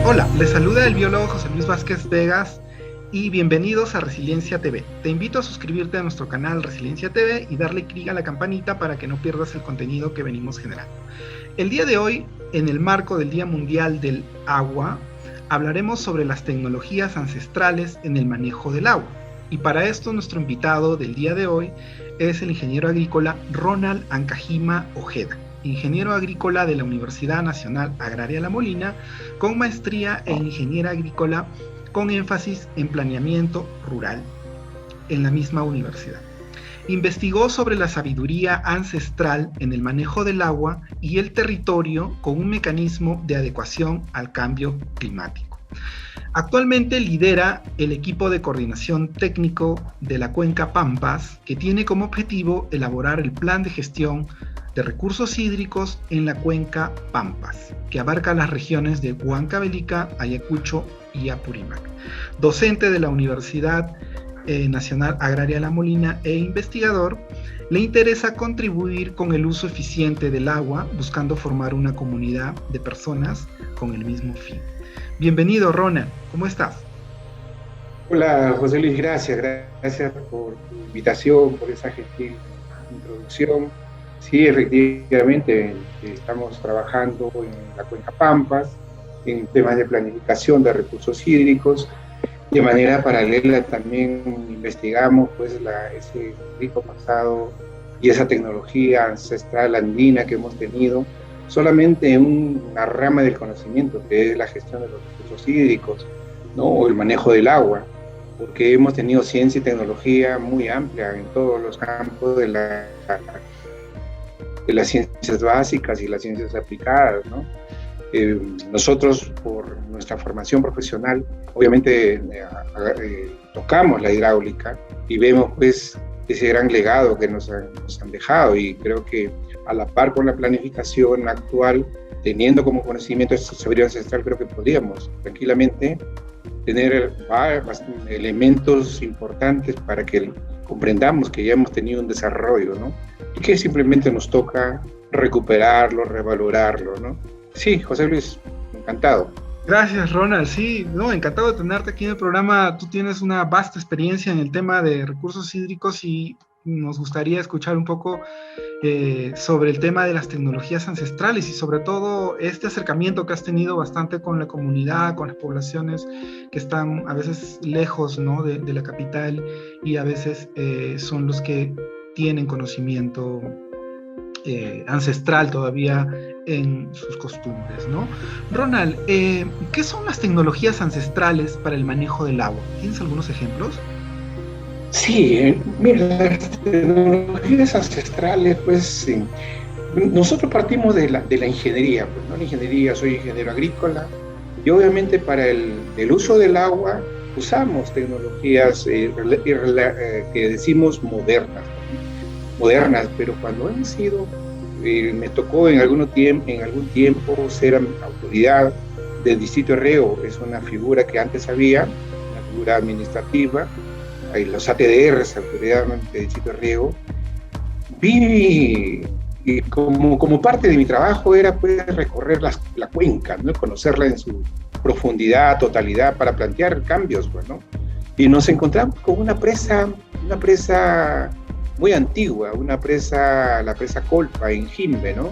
Hola, les saluda el biólogo José Luis Vázquez Vegas y bienvenidos a Resiliencia TV. Te invito a suscribirte a nuestro canal Resiliencia TV y darle clic a la campanita para que no pierdas el contenido que venimos generando. El día de hoy, en el marco del Día Mundial del Agua, hablaremos sobre las tecnologías ancestrales en el manejo del agua. Y para esto nuestro invitado del día de hoy es el ingeniero agrícola Ronald Ancajima Ojeda, ingeniero agrícola de la Universidad Nacional Agraria La Molina, con maestría en ingeniería agrícola con énfasis en planeamiento rural en la misma universidad. Investigó sobre la sabiduría ancestral en el manejo del agua y el territorio con un mecanismo de adecuación al cambio climático. Actualmente lidera el equipo de coordinación técnico de la Cuenca Pampas, que tiene como objetivo elaborar el plan de gestión de recursos hídricos en la Cuenca Pampas, que abarca las regiones de Huancavelica, Ayacucho y Apurímac. Docente de la Universidad Nacional Agraria La Molina e investigador, le interesa contribuir con el uso eficiente del agua, buscando formar una comunidad de personas con el mismo fin. Bienvenido, Ronald, ¿cómo estás? Hola, José Luis, gracias por tu invitación, por esa gentil introducción. Sí, efectivamente, estamos trabajando en la Cuenca Pampas, en temas de planificación de recursos hídricos. De manera paralela también investigamos pues, ese rico pasado y esa tecnología ancestral andina que hemos tenido, solamente en una rama del conocimiento, que es la gestión de los recursos hídricos, ¿no? O el manejo del agua, porque hemos tenido ciencia y tecnología muy amplia en todos los campos de las ciencias básicas y las ciencias aplicadas, ¿no? Nosotros, por nuestra formación profesional, obviamente tocamos la hidráulica y vemos pues ese gran legado que nos han dejado, y creo que a la par con la planificación actual, teniendo como conocimiento esta sabiduría ancestral, creo que podríamos tranquilamente tener elementos importantes para que comprendamos que ya hemos tenido un desarrollo, ¿no? Y que simplemente nos toca recuperarlo, revalorarlo, ¿no? Sí, José Luis, encantado. Gracias, Ronald. Sí, no, encantado de tenerte aquí en el programa. Tú tienes una vasta experiencia en el tema de recursos hídricos y nos gustaría escuchar un poco sobre el tema de las tecnologías ancestrales y sobre todo este acercamiento que has tenido bastante con la comunidad, con las poblaciones que están a veces lejos, ¿no?, de la capital, y a veces son los que tienen conocimiento ancestral todavía en sus costumbres, ¿no? Ronald, ¿qué son las tecnologías ancestrales para el manejo del agua? ¿Tienes algunos ejemplos? Sí, mira, las tecnologías ancestrales, pues sí. Nosotros partimos de la ingeniería, pues, ¿no? La ingeniería, soy ingeniero agrícola, y obviamente para el uso del agua usamos tecnologías que decimos modernas, pero cuando han sido, me tocó en algún tiempo ser autoridad del distrito de riego. Es una figura que antes había, una figura administrativa, los ATDRs, autoridad del distrito de riego. Vi, y como parte de mi trabajo era pues recorrer la cuenca, ¿no? Conocerla en su profundidad, totalidad, para plantear cambios, pues, ¿no? Y nos encontramos con una presa muy antigua, la presa Colpa en Jimbe, ¿no?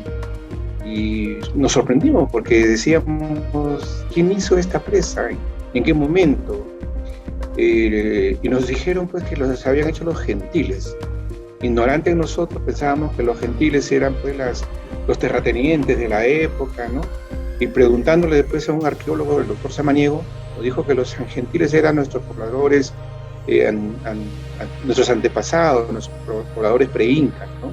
Y nos sorprendimos porque decíamos, ¿quién hizo esta presa? ¿En qué momento? Y nos dijeron pues que los habían hecho los gentiles. Ignorantes nosotros pensábamos que los gentiles eran pues los terratenientes de la época, ¿no? Y preguntándole después a un arqueólogo, el doctor Samaniego, nos dijo que los gentiles eran nuestros pobladores, nuestros antepasados, nuestros pobladores pre-incas, ¿no?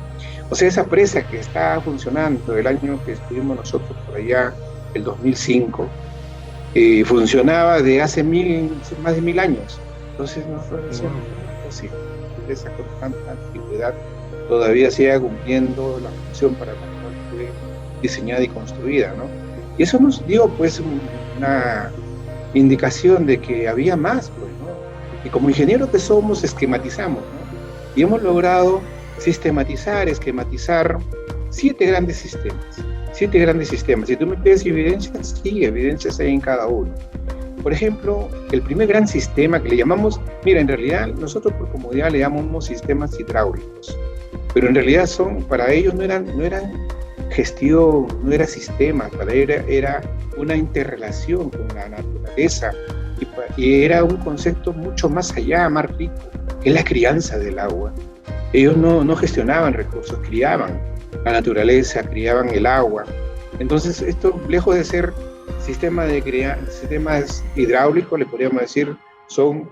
O sea, esa presa que está funcionando el año que estuvimos nosotros por allá, el 2005, funcionaba de hace más de 1000 años. Entonces no fue posible que esa con tanta antigüedad todavía siga cumpliendo la función para la cual fue diseñada y construida, ¿no? Y eso nos dio pues una indicación de que había más, pues, ¿no? Y como ingenieros que somos, esquematizamos, ¿no? Y hemos logrado esquematizar 7 grandes sistemas. 7 grandes sistemas. Si tú me pides evidencias, sí, evidencias hay en cada uno. Por ejemplo, el primer gran sistema que le llamamos, mira, en realidad nosotros por comodidad le llamamos sistemas hidráulicos, pero en realidad para ellos no eran gestión, no era sistema, para ellos era una interrelación con la naturaleza y era un concepto mucho más allá, más rico, que es la crianza del agua. Ellos no gestionaban recursos, criaban la naturaleza, criaban el agua. Entonces esto, lejos de ser sistemas hidráulicos, le podríamos decir, son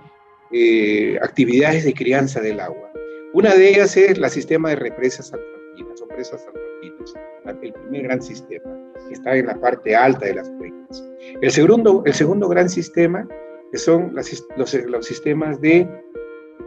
actividades de crianza del agua. Una de ellas es el sistema de represas alfantinas o presas alfantinas, el primer gran sistema, que está en la parte alta de las cuencas. El segundo gran sistema, que son los sistemas de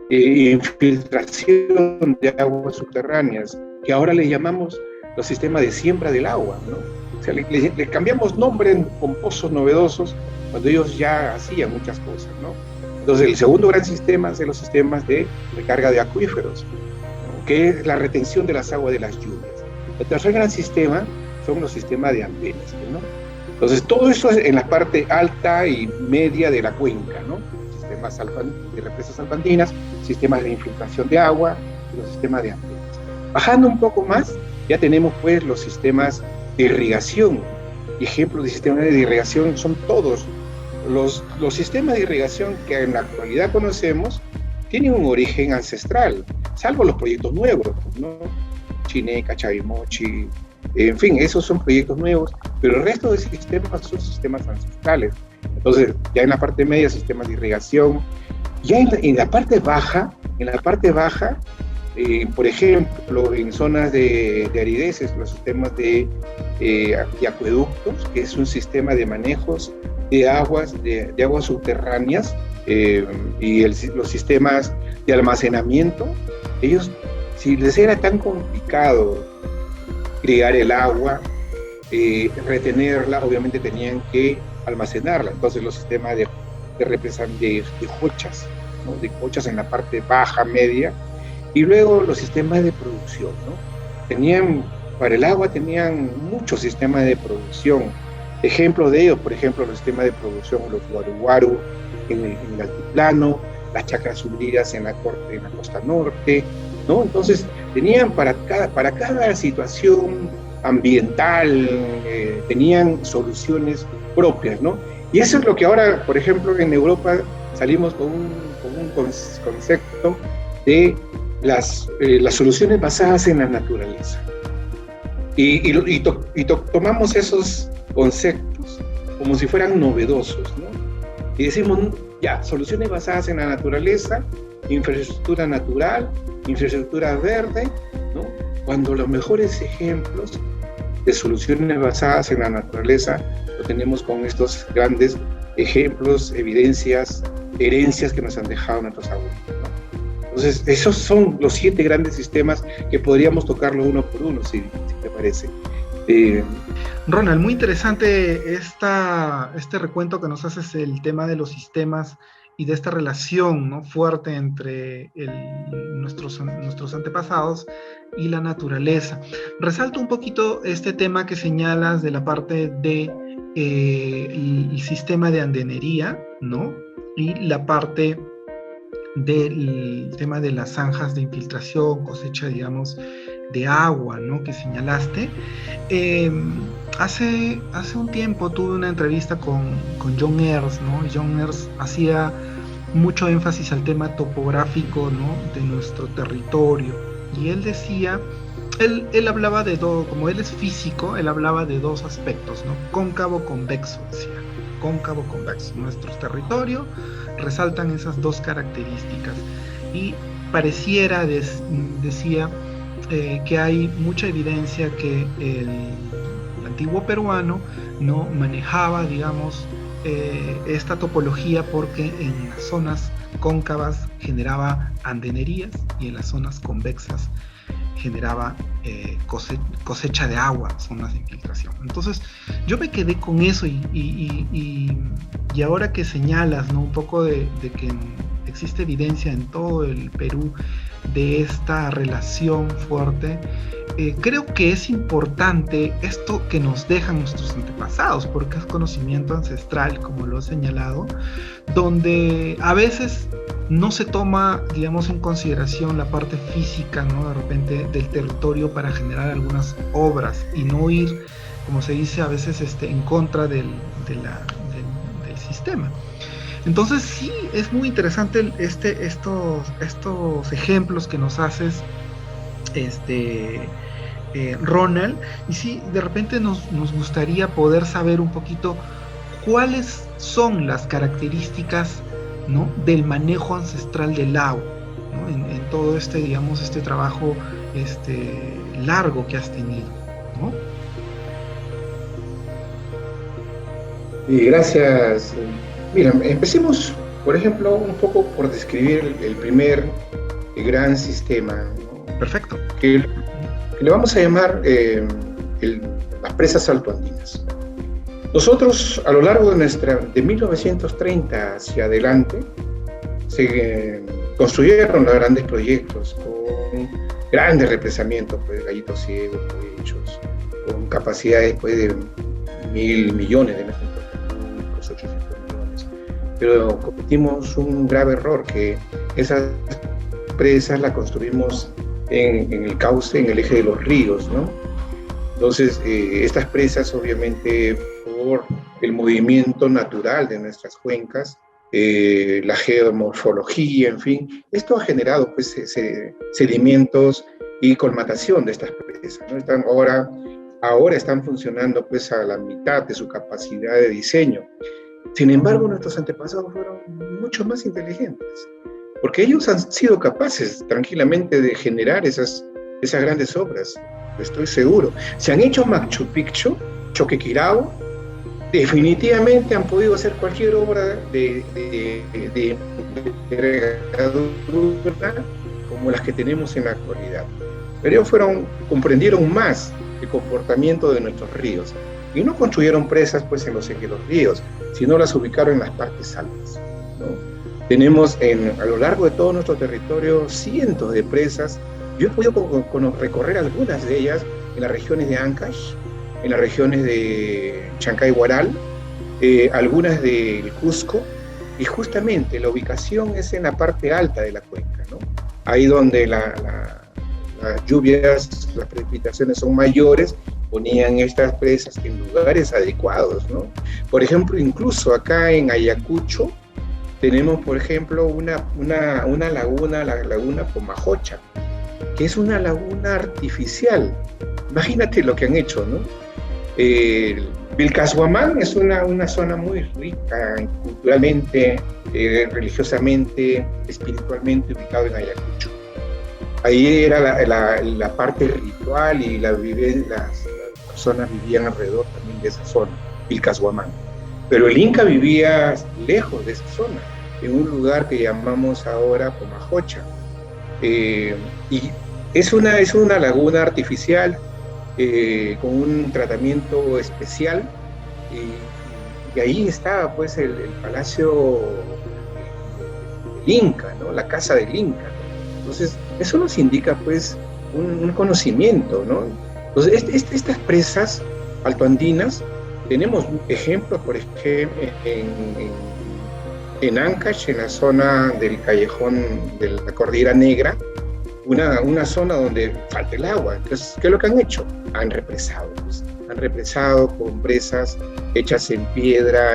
infiltración de aguas subterráneas, que ahora le llamamos los sistemas de siembra del agua, ¿no? O sea, le cambiamos nombre con pozos novedosos cuando ellos ya hacían muchas cosas, ¿no? Entonces, el segundo gran sistema son los sistemas de recarga de acuíferos, ¿no? Que es la retención de las aguas de las lluvias. El tercer gran sistema son los sistemas de andenes, ¿no? Entonces, todo eso es en la parte alta y media de la cuenca, ¿no? Sistemas de represas alfantinas, sistemas de infiltración de agua y los sistemas de andenes. Bajando un poco más, ya tenemos pues los sistemas de irrigación. Ejemplos de sistemas de irrigación son todos. Los sistemas de irrigación que en la actualidad conocemos tienen un origen ancestral, salvo los proyectos nuevos, ¿no? Chineca, Chavimochi, en fin, esos son proyectos nuevos, pero el resto de sistemas son sistemas ancestrales. Entonces, ya en la parte media, sistemas de irrigación. Ya en la parte baja, por ejemplo, en zonas de arideces, los sistemas de acueductos, que es un sistema de manejos de aguas subterráneas, y los sistemas de almacenamiento. Ellos, si les era tan complicado criar el agua, retenerla, obviamente tenían que almacenarla. Entonces los sistemas de represas de hochas, ¿no? De hochas en la parte baja, media, y luego los sistemas de producción, ¿no? Para el agua tenían muchos sistemas de producción. Ejemplos de ellos, por ejemplo, los sistemas de producción, los guaru en el altiplano, las chacras hundidas en la costa norte, ¿no? Entonces tenían para cada situación ambiental, tenían soluciones propias, ¿no? Y eso es lo que ahora, por ejemplo, en Europa salimos con un concepto de las soluciones basadas en la naturaleza. Y tomamos esos conceptos como si fueran novedosos, ¿no? Y decimos, ya, soluciones basadas en la naturaleza, infraestructura natural, infraestructura verde, ¿no? Cuando los mejores ejemplos de soluciones basadas en la naturaleza lo tenemos con estos grandes ejemplos, evidencias, herencias que nos han dejado nuestros abuelos, ¿no? Entonces, esos son los 7 grandes sistemas que podríamos tocarlo uno por uno, si te parece. Ronald, muy interesante este recuento que nos haces, el tema de los sistemas y de esta relación, ¿no?, fuerte entre nuestros antepasados y la naturaleza. Resalto un poquito este tema que señalas de la parte de el sistema de andenería, ¿no?, y la parte del tema de las zanjas de infiltración, cosecha, digamos, de agua, ¿no?, que señalaste. Hace un tiempo tuve una entrevista con John Earls, ¿no? John Earls hacía mucho énfasis al tema topográfico, ¿no?, de nuestro territorio, y él decía, él hablaba de dos, como él es físico, él hablaba de dos aspectos, ¿no?, cóncavo, convexo, decía, cóncavo, convexo. Nuestros territorios resaltan esas dos características, y pareciera, decía, que hay mucha evidencia que el antiguo peruano no manejaba, digamos, esta topología, porque en las zonas cóncavas generaba andenerías y en las zonas convexas generaba cosecha de agua, zonas de infiltración. Entonces yo me quedé con eso, y ahora que señalas, ¿no?, un poco de que existe evidencia en todo el Perú de esta relación fuerte, creo que es importante esto que nos dejan nuestros antepasados, porque es conocimiento ancestral, como lo he señalado, donde a veces no se toma, digamos, en consideración la parte física, ¿no? De repente del territorio para generar algunas obras y no ir, como se dice a veces, en contra del sistema. Entonces sí, es muy interesante estos ejemplos que nos haces, Ronald, y sí, de repente nos gustaría poder saber un poquito cuáles son las características, ¿no?, del manejo ancestral del agua, ¿no?, en todo digamos, trabajo largo que has tenido, ¿no? Y gracias. Mira, empecemos, por ejemplo, un poco por describir el primer gran sistema, ¿no? Perfecto. Que le vamos a llamar las presas altoandinas. Nosotros, a lo largo de 1930 hacia adelante, se construyeron los grandes proyectos con grandes represamientos, pues, Gallito Ciego, hechos con capacidades, pues, de 1.000 millones de metros cúbicos, 800 millones. Pero cometimos un grave error, que esas presas las construimos en el cauce, en el eje de los ríos, ¿no? Entonces, estas presas, obviamente, por el movimiento natural de nuestras cuencas, la geomorfología, en fin, esto ha generado, pues, sedimentos y colmatación de estas presas, ¿no? Ahora están funcionando, pues, a la mitad de su capacidad de diseño. Sin embargo, nuestros antepasados fueron mucho más inteligentes, porque ellos han sido capaces tranquilamente de generar esas grandes obras, estoy seguro. Se han hecho Machu Picchu, Choquequirao, definitivamente han podido hacer cualquier obra de envergadura como las que tenemos en la actualidad. Pero ellos comprendieron más el comportamiento de nuestros ríos y no construyeron presas, pues, en los ejes de los ríos, sino las ubicaron en las partes altas, ¿no? Tenemos a lo largo de todo nuestro territorio cientos de presas. Yo he podido recorrer algunas de ellas en las regiones de Ancash, en las regiones de Chancay Huaral, algunas del Cusco, y justamente la ubicación es en la parte alta de la cuenca, ¿no? Ahí donde las lluvias, las precipitaciones son mayores, ponían estas presas en lugares adecuados, ¿no? Por ejemplo, incluso acá en Ayacucho, tenemos, por ejemplo, una laguna, la laguna Pomajocha, que es una laguna artificial. Imagínate lo que han hecho, ¿no? Vilcashuamán es una zona muy rica culturalmente, religiosamente, espiritualmente, ubicado en Ayacucho. Ahí era la parte ritual y las personas vivían alrededor también de esa zona, Vilcashuamán. Pero el Inca vivía lejos de esa zona, en un lugar que llamamos ahora Pomajocha. Y es una laguna artificial con un tratamiento especial, y ahí estaba, pues, el palacio del Inca, ¿no? La casa del Inca. Entonces, eso nos indica, pues, un conocimiento, ¿no? Entonces, estas presas altoandinas, tenemos ejemplos, por ejemplo, en Ancash, en la zona del callejón de la Cordillera Negra, una zona donde falta el agua. Entonces, ¿qué es lo que han hecho? Han represado, pues. Han represado con presas hechas en piedra,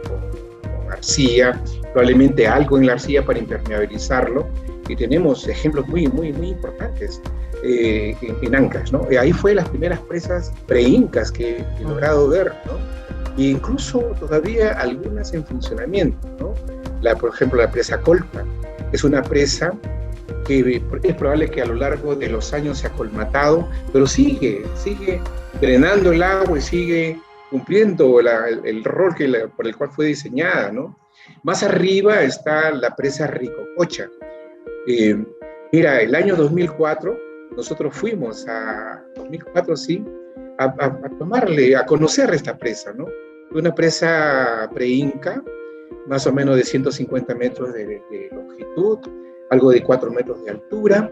con arcilla, probablemente algo en la arcilla para impermeabilizarlo, y tenemos ejemplos muy, muy, muy importantes en Ancash, ¿no? Ahí fue las primeras presas pre-incas que he logrado ver, ¿no? E incluso todavía algunas en funcionamiento, ¿no? Por ejemplo, la presa Colpa es una presa que es probable que a lo largo de los años se ha colmatado, pero sigue drenando el agua y sigue cumpliendo el rol por el cual fue diseñada, ¿no? Más arriba está la presa Ricococha. Mira, el año 2004, nosotros fuimos a conocer esta presa, ¿no? Una presa pre-inca, más o menos de 150 metros de longitud, algo de 4 metros de altura,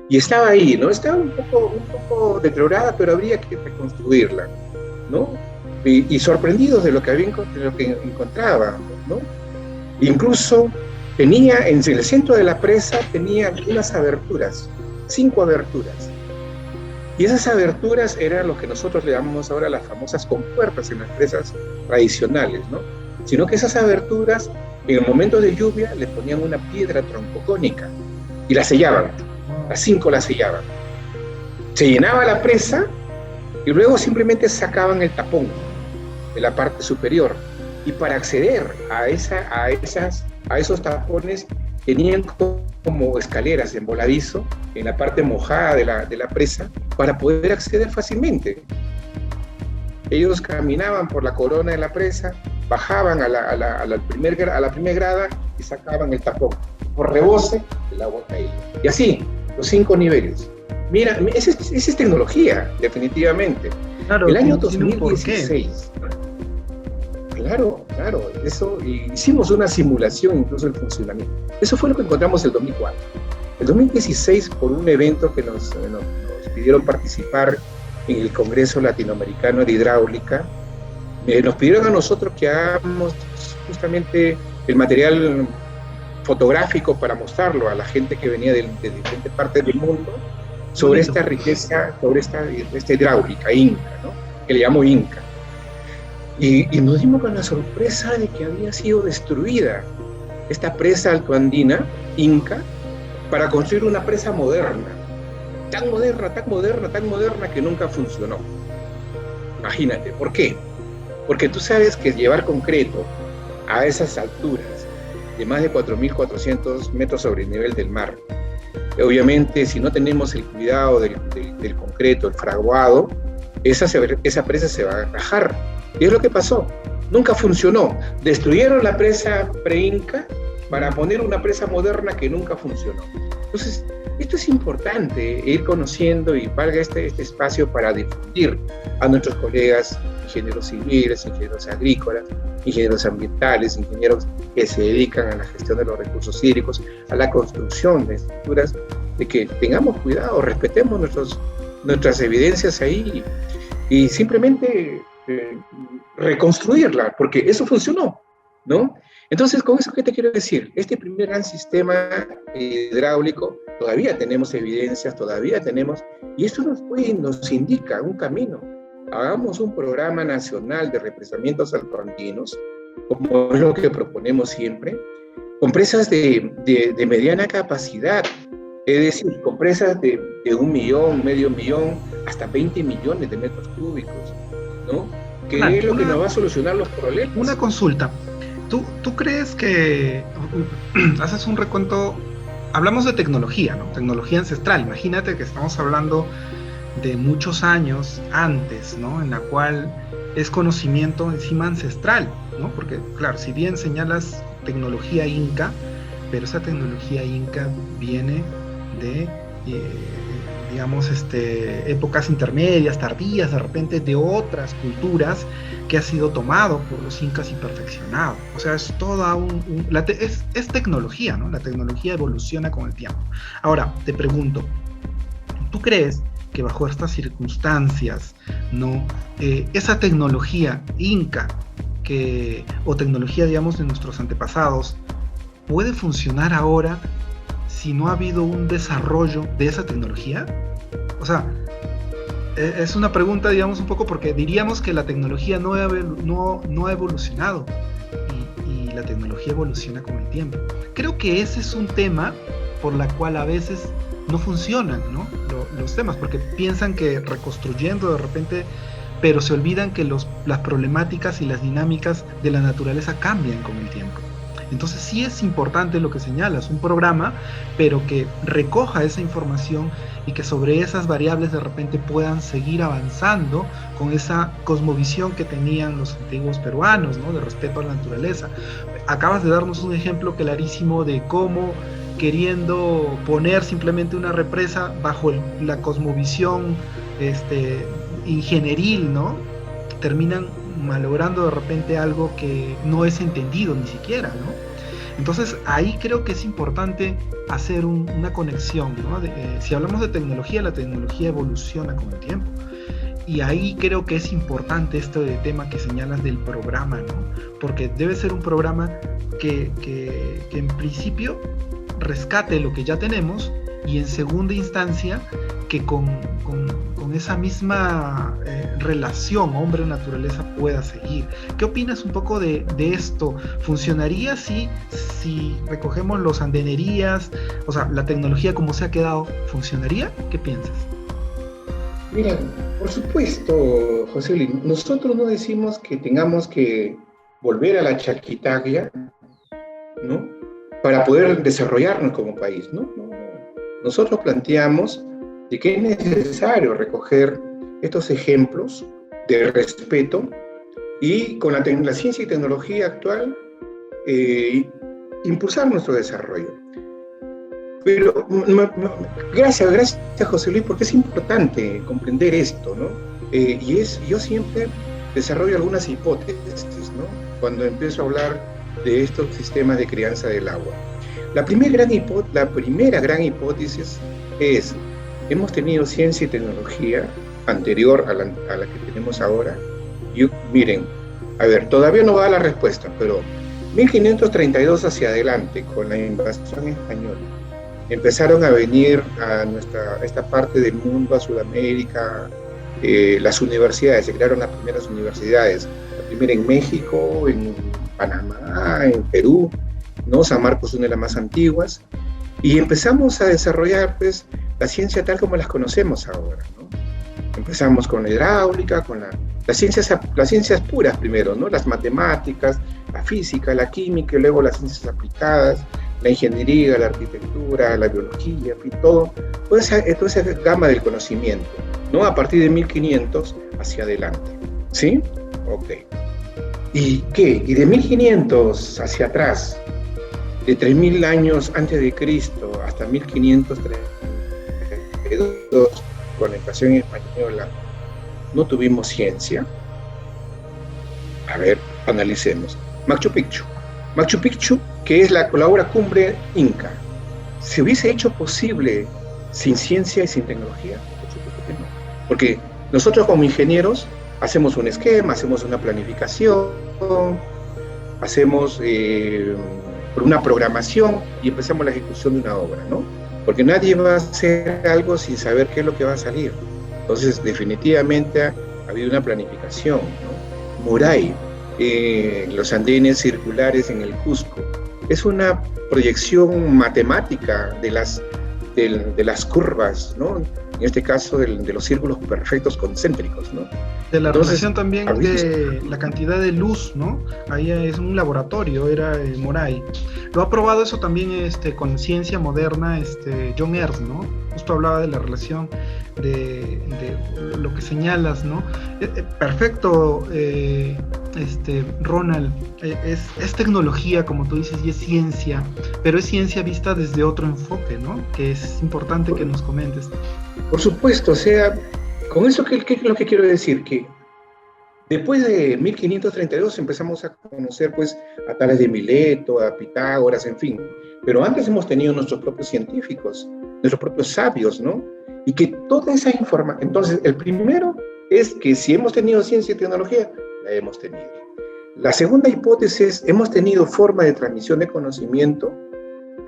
y estaba ahí, ¿no? Estaba un poco deteriorada, pero habría que reconstruirla, ¿no? Y sorprendidos de lo que encontraba, ¿no? Incluso tenía, en el centro de la presa, tenía unas aberturas, 5 aberturas. Y esas aberturas eran lo que nosotros le llamamos ahora las famosas compuertas en las presas tradicionales, ¿no? Sino que esas aberturas, en el momento de lluvia, le ponían una piedra troncocónica y la sellaban, las 5 las sellaban. Se llenaba la presa y luego simplemente sacaban el tapón de la parte superior. Y para acceder a esos tapones tenían como escaleras en voladizo en la parte mojada de la presa para poder acceder fácilmente. Ellos caminaban por la corona de la presa, bajaban a la primera grada y sacaban el tapón. Por rebose, el agua caía. Y así, los 5 niveles. Mira, esa es tecnología, definitivamente. Claro, el año 2016. Claro, eso, hicimos una simulación incluso del funcionamiento. Eso fue lo que encontramos el 2004. El 2016, por un evento que nos pidieron participar en el Congreso Latinoamericano de Hidráulica, nos pidieron a nosotros que hagamos justamente el material fotográfico para mostrarlo a la gente que venía de diferentes partes del mundo sobre esta riqueza, sobre esta hidráulica Inca, ¿no? Que le llamo Inca. Y nos dimos con la sorpresa de que había sido destruida esta presa altoandina, Inca, para construir una presa moderna. Tan moderna que nunca funcionó. Imagínate, ¿por qué? Porque tú sabes que llevar concreto a esas alturas de más de 4.400 metros sobre el nivel del mar, obviamente si no tenemos el cuidado del concreto, el fraguado, esa presa se va a rajar. Y es lo que pasó. Nunca funcionó. Destruyeron la presa pre-Inca para poner una presa moderna que nunca funcionó. Entonces, esto es importante, ir conociendo, y valga este espacio para difundir a nuestros colegas, ingenieros civiles, ingenieros agrícolas, ingenieros ambientales, ingenieros que se dedican a la gestión de los recursos hídricos, a la construcción de estructuras, de que tengamos cuidado, respetemos nuestras evidencias ahí y simplemente reconstruirla, porque eso funcionó, ¿no? Entonces, con eso, ¿qué te quiero decir? Este primer gran sistema hidráulico, todavía tenemos evidencias, y esto nos indica un camino. Hagamos un programa nacional de represamientos altoandinos, como es lo que proponemos siempre, con presas de mediana capacidad, es decir, con presas de 1 millón, medio millón, hasta 20 millones de metros cúbicos, ¿no? Que es lo que nos va a solucionar los problemas. Una consulta. ¿Tú crees que haces un recuento? Hablamos de tecnología, ¿no? Tecnología ancestral. Imagínate que estamos hablando de muchos años antes, ¿no? En la cual es conocimiento encima ancestral, ¿no? Porque, claro, si bien señalas tecnología inca, pero esa tecnología inca viene de, digamos, épocas intermedias, tardías, de repente de otras culturas que ha sido tomado por los incas y perfeccionado. O sea, es toda es tecnología, ¿no? La tecnología evoluciona con el tiempo. Ahora, te pregunto, ¿tú crees que bajo estas circunstancias, ¿no? Esa tecnología inca o tecnología, digamos, de nuestros antepasados puede funcionar ahora si no ha habido un desarrollo de esa tecnología? O sea, es una pregunta, digamos, un poco porque diríamos que la tecnología no ha evolucionado y la tecnología evoluciona con el tiempo. Creo que ese es un tema por la cual a veces no funcionan, ¿no? Los temas, porque piensan que reconstruyendo de repente, pero se olvidan que las problemáticas y las dinámicas de la naturaleza cambian con el tiempo. Entonces sí es importante lo que señalas, un programa, pero que recoja esa información y que sobre esas variables de repente puedan seguir avanzando con esa cosmovisión que tenían los antiguos peruanos, ¿no? De respeto a la naturaleza. Acabas de darnos un ejemplo clarísimo de cómo, queriendo poner simplemente una represa bajo la cosmovisión ingenieril, ¿no? Terminan malogrando de repente algo que no es entendido ni siquiera, ¿no? Entonces ahí creo que es importante hacer una conexión, ¿no? Si hablamos de tecnología, la tecnología evoluciona con el tiempo. Y ahí creo que es importante este tema que señalas del programa, ¿no? Porque debe ser un programa que en principio rescate lo que ya tenemos, y en segunda instancia que con esa misma relación hombre-naturaleza pueda seguir. ¿Qué opinas un poco de esto? ¿Funcionaría si recogemos los andenerías? O sea, la tecnología como se ha quedado, ¿funcionaría? ¿Qué piensas? Mira, por supuesto, José Luis, nosotros no decimos que tengamos que volver a la chaquitaglia, ¿no? Para poder desarrollarnos como país, ¿no? Nosotros planteamos de que es necesario recoger estos ejemplos de respeto y con la ciencia y tecnología actual impulsar nuestro desarrollo. Pero gracias José Luis, porque es importante comprender esto, ¿no? Yo siempre desarrollo algunas hipótesis, ¿no? Cuando empiezo a hablar de estos sistemas de crianza del agua. La primera gran hipótesis es: hemos tenido ciencia y tecnología anterior a la que tenemos ahora. Miren, a ver, todavía no va la respuesta, pero 1532 hacia adelante, con la invasión española, empezaron a venir a esta parte del mundo, a Sudamérica, las universidades, se crearon las primeras universidades, la primera en México, en Panamá, en Perú, ¿no? San Marcos, una de las más antiguas, y empezamos a desarrollar pues la ciencia tal como las conocemos ahora, ¿no? Empezamos con la hidráulica, con las ciencias puras primero, ¿no? Las matemáticas, la física, la química, y luego las ciencias aplicadas, la ingeniería, la arquitectura, la biología, en fin, toda esa gama del conocimiento, ¿no? A partir de 1500 hacia adelante, ¿sí? Ok. ¿Y qué? Y de 1500 hacia atrás, de 3000 años antes de Cristo hasta 1532, con la invasión española, no tuvimos ciencia. A ver, analicemos. Machu Picchu, que es la obra cumbre inca, ¿se hubiese hecho posible sin ciencia y sin tecnología? Por supuesto que no. Porque nosotros como ingenieros hacemos un esquema, hacemos una planificación, hacemos una programación y empezamos la ejecución de una obra, ¿no? Porque nadie va a hacer algo sin saber qué es lo que va a salir. Entonces, definitivamente ha habido una planificación, ¿no? Moray, los andenes circulares en el Cusco, es una proyección matemática de las curvas, ¿no? En este caso de los círculos perfectos concéntricos, ¿no? De la relación también de la cantidad de luz, ¿no? Ahí es un laboratorio, era Moray. Lo ha probado eso también con ciencia moderna, John Earth, ¿no? Justo hablaba de la relación de lo que señalas, ¿no? Perfecto, Ronald, es tecnología, como tú dices, y es ciencia, pero es ciencia vista desde otro enfoque, ¿no? Que es importante que nos comentes. Por supuesto, o sea, con eso, ¿qué es lo que quiero decir? Que después de 1532 empezamos a conocer, pues, a Tales de Mileto, a Pitágoras, en fin. Pero antes hemos tenido nuestros propios científicos, nuestros propios sabios, ¿no? Y que toda esa información... Entonces, el primero es que si hemos tenido ciencia y tecnología, la hemos tenido. La segunda hipótesis, hemos tenido forma de transmisión de conocimiento.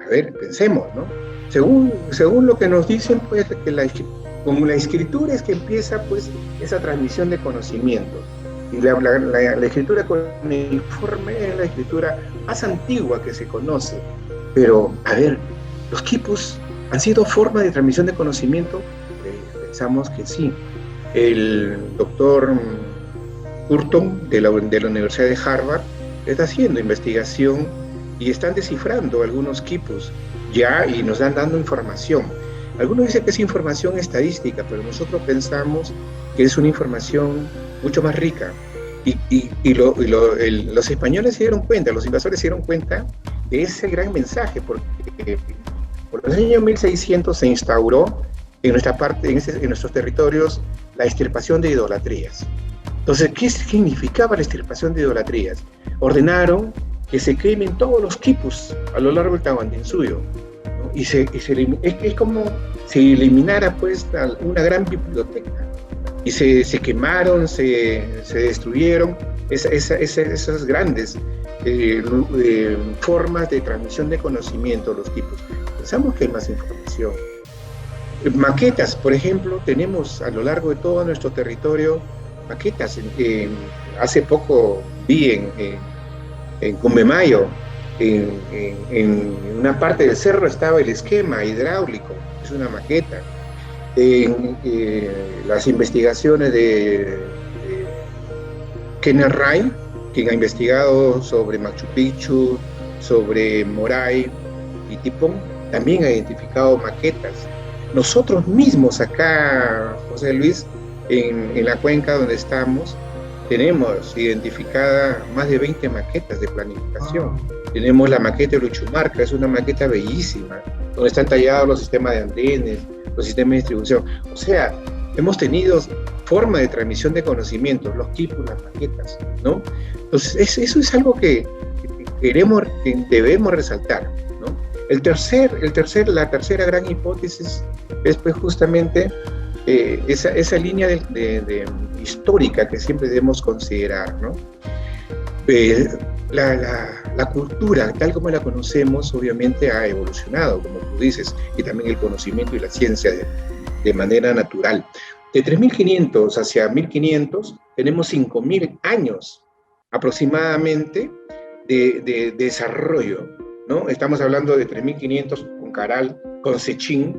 A ver, pensemos, ¿no? Según lo que nos dicen, pues, que como la escritura es que empieza, pues, esa transmisión de conocimiento. Y la escritura cuneiforme es la escritura más antigua que se conoce. Pero, a ver, los quipus han sido forma de transmisión de conocimiento. Pensamos que sí. El doctor Hurton de la Universidad de Harvard está haciendo investigación y están descifrando algunos quipus ya y nos están dando información. Algunos dicen que es información estadística, pero nosotros pensamos que es una información mucho más rica. Los españoles se dieron cuenta, los invasores se dieron cuenta de ese gran mensaje, porque por los años 1600 se instauró en nuestra parte, en nuestros territorios, la extirpación de idolatrías. Entonces, ¿qué significaba la extirpación de idolatrías? Ordenaron que se quemen todos los quipus a lo largo del Tahuantinsuyo, ¿no? Es como si eliminara pues una gran biblioteca, y se quemaron, se destruyeron esas grandes formas de transmisión de conocimiento, los quipus. Pensamos que hay más información. Maquetas, por ejemplo, tenemos a lo largo de todo nuestro territorio maquetas. Hace poco vi en Cumbemayo, en una parte del cerro estaba el esquema hidráulico, es una maqueta. Las investigaciones de Kenneth Ray, quien ha investigado sobre Machu Picchu, sobre Moray y Tipón, también ha identificado maquetas. Nosotros mismos acá, José Luis, en la cuenca donde estamos, tenemos identificada más de 20 maquetas de planificación. Tenemos la maqueta de Luchumarca, es una maqueta bellísima, donde están tallados los sistemas de andenes, los sistemas de distribución. O sea, hemos tenido forma de transmisión de conocimientos, los quipus, las maquetas, ¿no? Entonces, eso es algo que debemos resaltar, ¿no? La tercera gran hipótesis es pues justamente esa línea histórica que siempre debemos considerar, ¿no? La cultura, tal como la conocemos, obviamente ha evolucionado, como tú dices, y también el conocimiento y la ciencia de manera natural. De 3.500 hacia 1.500 tenemos 5.000 años aproximadamente de desarrollo, ¿no? Estamos hablando de 3.500 con Caral, con Sechín,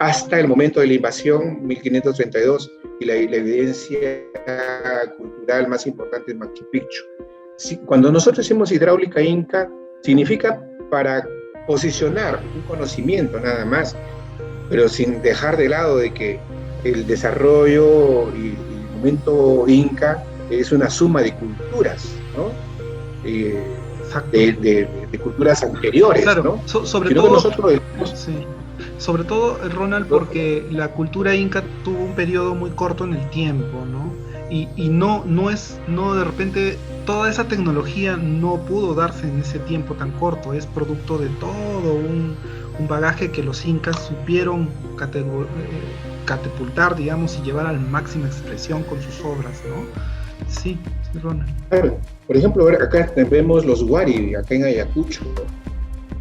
hasta el momento de la invasión, 1532, y la evidencia cultural más importante es Machu Picchu. Cuando nosotros decimos hidráulica inca, significa para posicionar un conocimiento nada más, pero sin dejar de lado de que el desarrollo y el momento inca es una suma de culturas, ¿no? De culturas anteriores, claro, ¿no? Sobre todo, Ronald, porque la cultura inca tuvo un periodo muy corto en el tiempo, ¿no? Y no de repente toda esa tecnología no pudo darse en ese tiempo tan corto, es producto de todo un bagaje que los incas supieron catapultar, digamos, y llevar a la máxima expresión con sus obras, ¿no? Sí, Ronald. Claro. Por ejemplo, acá vemos los Wari, acá en Ayacucho, ¿no?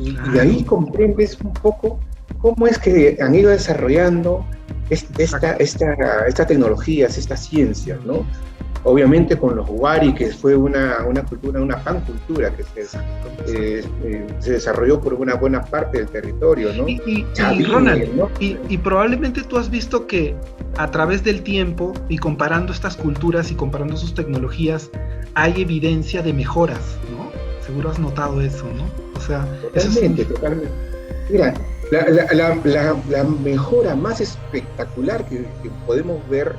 Y ahí comprendes un poco cómo es que han ido desarrollando esta tecnologías, estas ciencias, ¿no? Obviamente con los Wari, que fue una cultura, una pancultura que se desarrolló por una buena parte del territorio, ¿no? Y Ronald, ¿no? Y probablemente tú has visto que a través del tiempo y comparando estas culturas y comparando sus tecnologías, hay evidencia de mejoras, ¿no? Seguro has notado eso, ¿no? O sea, totalmente. Mira, la mejora más espectacular que podemos ver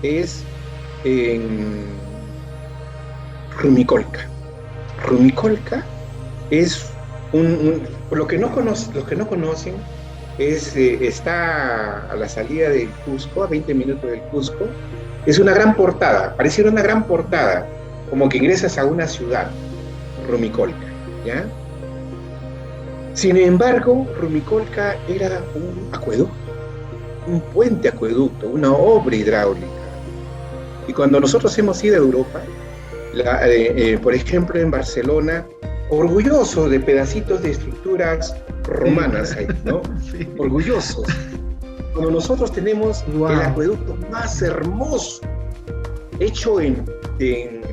es en Rumicolca. Rumicolca es por los que no conocen, está a la salida del Cusco, a 20 minutos del Cusco. Es una gran portada, pareciera una gran portada, como que ingresas a una ciudad, Rumicolca, ¿ya? Sin embargo, Rumicolca era un acueducto, un puente acueducto, una obra hidráulica. Y cuando nosotros hemos ido a Europa, por ejemplo en Barcelona, orgullosos de pedacitos de estructuras romanas, ¿no? Sí. Orgullosos. Cuando nosotros tenemos el acueducto más hermoso, hecho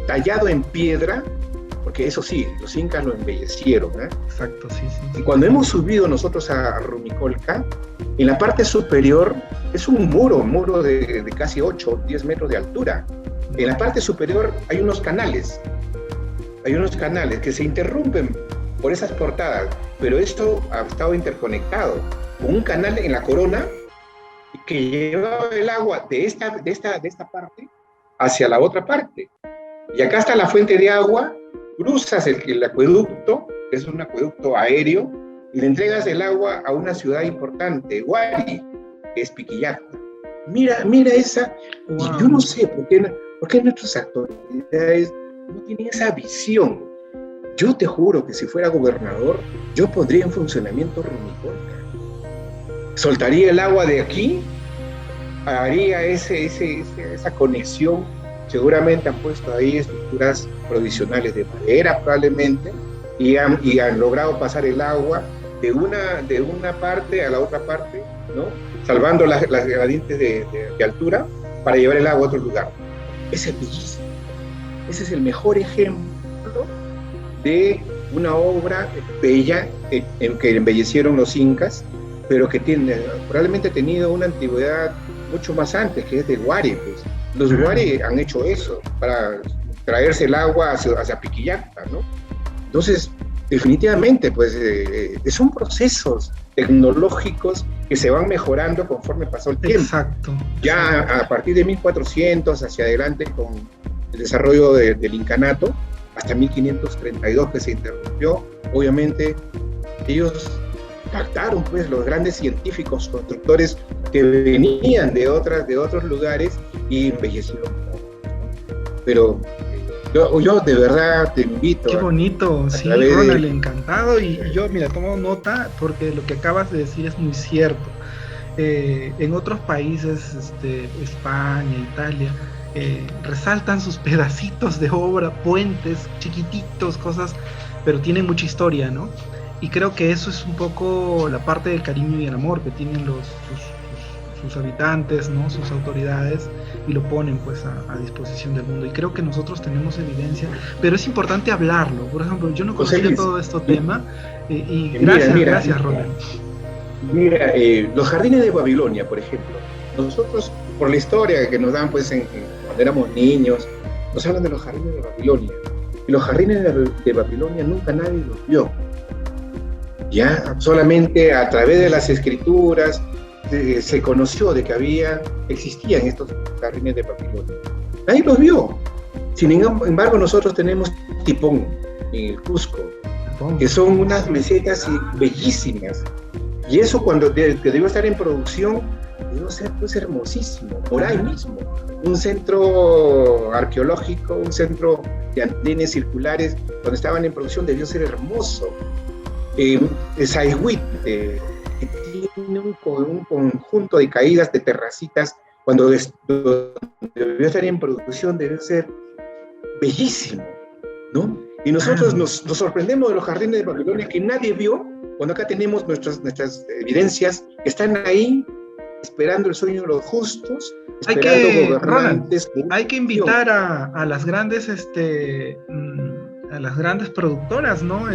tallado en piedra, porque eso sí, los incas lo embellecieron, ¿eh? Exacto, sí. Y cuando hemos subido nosotros a Rumicolca, en la parte superior es un muro de casi 8 o 10 metros de altura. En la parte superior hay unos canales que se interrumpen por esas portadas, pero esto ha estado interconectado con un canal en la corona que llevaba el agua de esta parte hacia la otra parte. Y acá está la fuente de agua, cruzas el acueducto, que es un acueducto aéreo, y le entregas el agua a una ciudad importante, Huari, que es Piquillacta. Mira esa, y yo no sé por qué nuestras autoridades no tienen esa visión. Yo te juro que si fuera gobernador, yo pondría en funcionamiento Rumicolca. Soltaría el agua de aquí, haría esa conexión. Seguramente han puesto ahí estructuras provisionales de madera probablemente, y han logrado pasar el agua de una parte a la otra parte, ¿no? Salvando las gradientes de altura para llevar el agua a otro lugar. Ese es bellísimo. Ese es el mejor ejemplo de una obra bella en que embellecieron los incas, pero que probablemente ha tenido una antigüedad mucho más antes, que es de Huari, pues. Los Huari han hecho eso para traerse el agua hacia Piquillacta, ¿no? Entonces, definitivamente, pues, son procesos tecnológicos que se van mejorando conforme pasó el tiempo. Exacto. Ya a partir de 1400 hacia adelante, con el desarrollo del incanato, hasta 1532 que se interrumpió, obviamente ellos captaron, pues, los grandes científicos constructores que venían de otros lugares y embellecieron. Pero yo de verdad te invito. Qué bonito, sí, Ronald, encantado. Y yo, mira, tomo nota porque lo que acabas de decir es muy cierto. En otros países, España, Italia, resaltan sus pedacitos de obra, puentes chiquititos, cosas, pero tienen mucha historia, ¿no? Y creo que eso es un poco la parte del cariño y el amor que tienen sus habitantes, ¿no? Sus autoridades, y lo ponen pues a disposición del mundo. Y creo que nosotros tenemos evidencia, pero es importante hablarlo. Por ejemplo, yo no conocía todo este tema, y gracias, Ronald. Mira, los jardines de Babilonia, por ejemplo, nosotros, por la historia que nos dan pues cuando éramos niños, nos hablan de los jardines de Babilonia. Y los jardines de Babilonia nunca nadie los vio. Ya solamente a través de las escrituras se conoció de que existían estos jardines de Babilonia. Nadie los vio. Sin embargo, nosotros tenemos Tipón en el Cusco, que son unas mesetas bellísimas. Y eso, cuando que debió estar en producción, debió ser pues hermosísimo. Por ahí mismo, un centro arqueológico, un centro de andenes circulares, cuando estaban en producción, debió ser hermoso. Saigüit, que tiene un conjunto de caídas de terracitas, cuando debió estar en producción, debió ser bellísimo, ¿no? Y nosotros nos sorprendemos de los jardines de Babilonia que nadie vio, cuando acá tenemos nuestras evidencias que están ahí esperando el sueño de los justos, esperando gobernantes. Hay que invitar a las grandes a las grandes productoras, ¿no?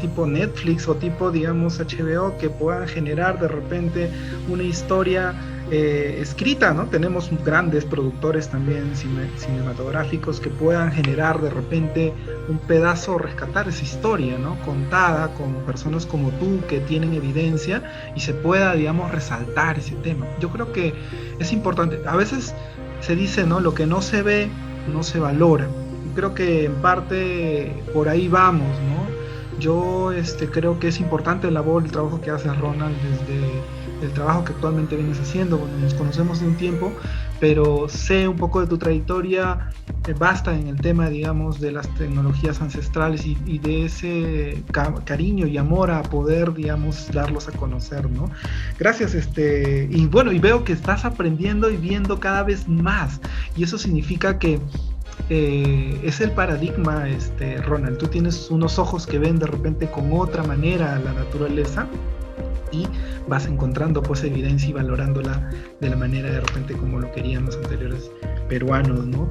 Tipo Netflix o tipo, digamos, HBO, que puedan generar de repente una historia escrita, ¿no? Tenemos grandes productores también cinematográficos que puedan generar de repente un pedazo, rescatar esa historia, ¿no? Contada con personas como tú que tienen evidencia y se pueda, digamos, resaltar ese tema. Yo creo que es importante. A veces se dice, ¿no? Lo que no se ve, no se valora. Creo que en parte por ahí vamos, ¿no? Yo creo que es importante el trabajo que hace Ronald desde el trabajo que actualmente vienes haciendo. Bueno, nos conocemos de un tiempo, pero sé un poco de tu trayectoria vasta en el tema, digamos, de las tecnologías ancestrales y de ese cariño y amor a poder, digamos, darlos a conocer, ¿no? Gracias, y bueno, y veo que estás aprendiendo y viendo cada vez más, y eso significa que es el paradigma, Ronald. Tú tienes unos ojos que ven de repente con otra manera la naturaleza y vas encontrando pues evidencia y valorándola de la manera de repente como lo querían los anteriores peruanos, ¿no?